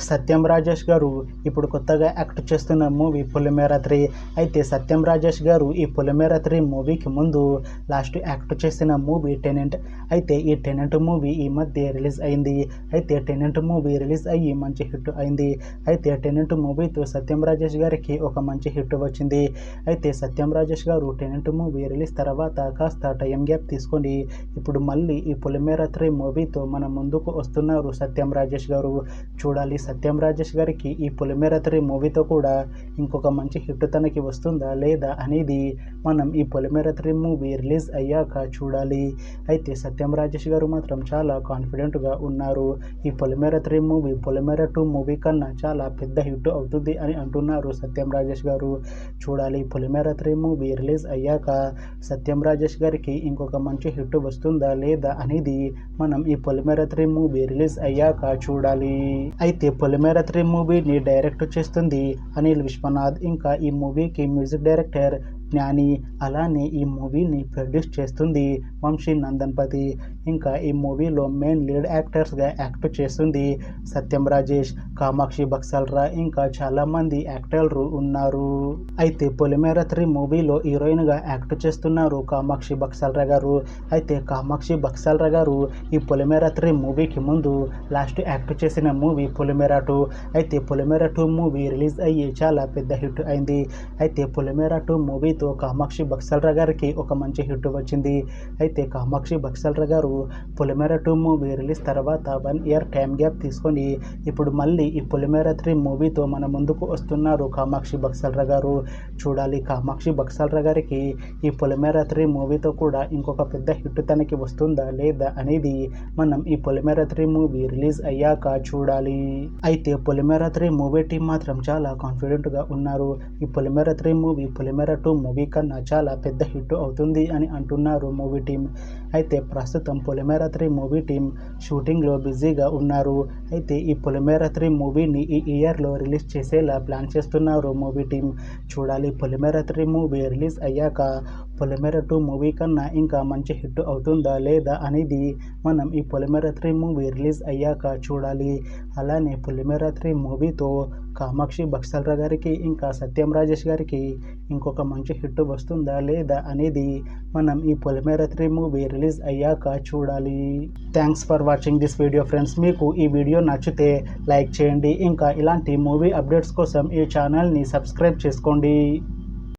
సత్యం రాజేష్ గారు ఇప్పుడు కొత్తగా యాక్ట్ చేస్తున్న మూవీ పొలిమేర 3. అయితే సత్యం రాజేష్ గారు ఈ పొలిమేర 3 మూవీకి ముందు లాస్ట్ యాక్ట్ చేసిన మూవీ టెనెంట్. అయితే ఈ టెనెంట్ మూవీ ఈ మధ్య రిలీజ్ అయింది. అయితే టెనెంట్ మూవీ రిలీజ్ అయ్యి మంచి హిట్ అయింది. అయితే టెనెంట్ మూవీతో సత్యం రాజేష్ గారికి ఒక మంచి హిట్ వచ్చింది. అయితే సత్యం రాజేష్ గారు టెనెంట్ మూవీ రిలీజ్ తర్వాత కాస్త టైం గ్యాప్ తీసుకొని ఇప్పుడు మళ్ళీ ఈ పొలిమేర 3 మూవీతో మన ముందుకు వస్తున్నారు సత్యం రాజేష్ గారు. చూడాలి సత్యం రాజేష్ గారికి ఈ పొలిమేర 3 మూవీతో కూడా ఇంకొక మంచి హిట్ తనకి వస్తుందా లేదా అనేది మనం ఈ పొలిమేర 3 మూవీ రిలీజ్ అయ్యాక చూడాలి. అయితే సత్యం రాజేష్ గారు మాత్రం చాలా కాన్ఫిడెంట్గా ఉన్నారు. ఈ పొలిమేర 3 మూవీ పొలిమేర 2 మూవీ కన్నా చాలా పెద్ద హిట్ అవుతుంది అని అంటున్నారు సత్యం రాజేష్ గారు. చూడాలి పొలిమేర 3 మూవీ రిలీజ్ అయ్యాక సత్యం రాజేష్ గారికి ఇంకొక మంచి హిట్ వస్తుందా లేదా అనేది మనం ఈ పొలిమేర 3 మూవీ రిలీజ్ అయ్యాక చూడాలి. అయితే పొలిమేర 3 మూవీని డైరెక్ట్ చేస్తుంది అనిల్ విశ్వనాథ్. ఇంకా ఈ మూవీకి మ్యూజిక్ డైరెక్టర్ జ్ఞాని. అలానే ఈ మూవీని ప్రొడ్యూస్ చేస్తుంది వంశీ నందన్పతి. ఇంకా ఈ మూవీలో మెయిన్ లీడ్ యాక్టర్స్గా యాక్ట్ చేస్తుంది సత్యం రాజేష్, కామాక్షి బక్సల్రా, ఇంకా చాలామంది యాక్టర్లు ఉన్నారు. అయితే పొలిమేర 3 మూవీలో హీరోయిన్గా యాక్ట్ చేస్తున్నారు కామాక్షి బక్సల్రా గారు. అయితే కామాక్షి బక్సల్రా గారు ఈ పొలిమేర 3 మూవీకి ముందు లాస్ట్ యాక్ట్ చేసిన మూవీ పొలిమేర 2. అయితే పొలిమేర 2 మూవీ రిలీజ్ అయ్యి చాలా పెద్ద హిట్ అయింది. అయితే పొలిమేర 2 మూవీతో కామాక్షి బక్సల్రా గారికి ఒక మంచి హిట్ వచ్చింది. అయితే కామాక్షి బక్సల్రా గారు పొలిమేర 2 మూవీ రిలీజ్ తర్వాత 1 ఇయర్ టైం గ్యాప్ తీసుకొని ఇప్పుడు మళ్ళీ ఈ పొలిమేర 3 మూవీతో మన ముందుకు వస్తున్నారు కామాక్షి బక్సల్రా గారు. చూడాలి కామాక్షి బక్సల్రా గారికి ఈ పొలిమేర 3 మూవీతో కూడా ఇంకొక పెద్ద హిట్ తనకి వస్తుందా లేదా అనేది మనం ఈ పొలిమేర 3 మూవీ రిలీజ్ అయ్యాక చూడాలి. అయితే పొలిమేర 3 మూవీ టీం మాత్రం చాలా కాన్ఫిడెంట్గా ఉన్నారు. ఈ పొలిమేర 3 మూవీ పొలిమేర 2 మూవీ కన్నా చాలా పెద్ద హిట్ అవుతుంది అని అంటున్నారు మూవీ టీం. అయితే ప్రస్తుతం పొలిమేర 3 మూవీ టీం షూటింగ్లో బిజీగా ఉన్నారు. అయితే ఈ పొలిమేర 3 మూవీని ఈ ఇయర్లో రిలీజ్ చేసేలా ప్లాన్ చేస్తున్నారు మూవీ టీం. చూడాలి పొలిమేర 3 మూవీ రిలీజ్ అయ్యాక పొలిమేర 2 మూవీ కన్నా ఇంకా మంచి హిట్ అవుతుందా లేదా అనేది మనం ఈ పొలిమేర 3 మూవీ రిలీజ్ అయ్యాక చూడాలి. అలానే పొలిమేర 3 మూవీతో కామాక్షి బక్సల్రా గారికి ఇంకా సత్యం రాజేష్ గారికి ఇంకొక మంచి హిట్ వస్తుందా లేదా అనేది మనం ఈ పొలిమేర 3 మూవీ రిలీజ్ అయ్యాక చూడాలి. Thanks for watching this video friends. మీకు ఈ వీడియో నచ్చితే లైక్ చేయండి. ఇంకా ఇలాంటి మూవీ అప్డేట్స్ కోసం ఈ ఛానల్ని సబ్స్క్రైబ్ చేసుకోండి.